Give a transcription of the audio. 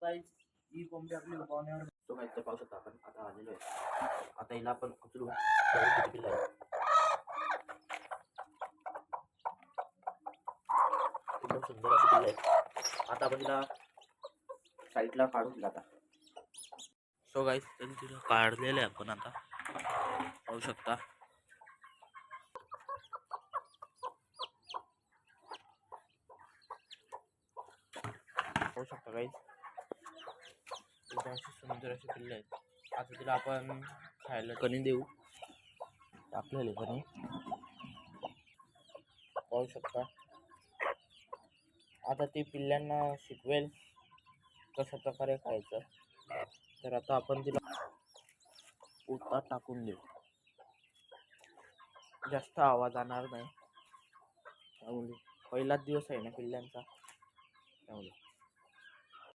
काही ही कोंबडी आपली पाहुण्यावर तो काय तर पाहू शकता आपण. आता आलेलो आहे. आता हिला आपण उचलू. एकदम सुंदर अशी पिल्लं आहे. आता आपण तिला साईडला काढून दिला आता. सो गाईस तिला काढलेलं आहे आपण आता पाहू शकता. पाहू शकता गाईस अशी सुंदर अशी पिल्ले आहेत. आता तिला आपण खायला कणी देऊ. टाकलेले कणी पाहू शकता. आता ती पिल्ल्यांना शिकवेल कशा प्रकारे खायचं. तर आता आपण तिला पोटात टाकून देऊ. जास्त आवाज येणार नाही त्यामुळे पहिलाच दिवस आहे ना पिल्ल्यांचा त्यामुळे.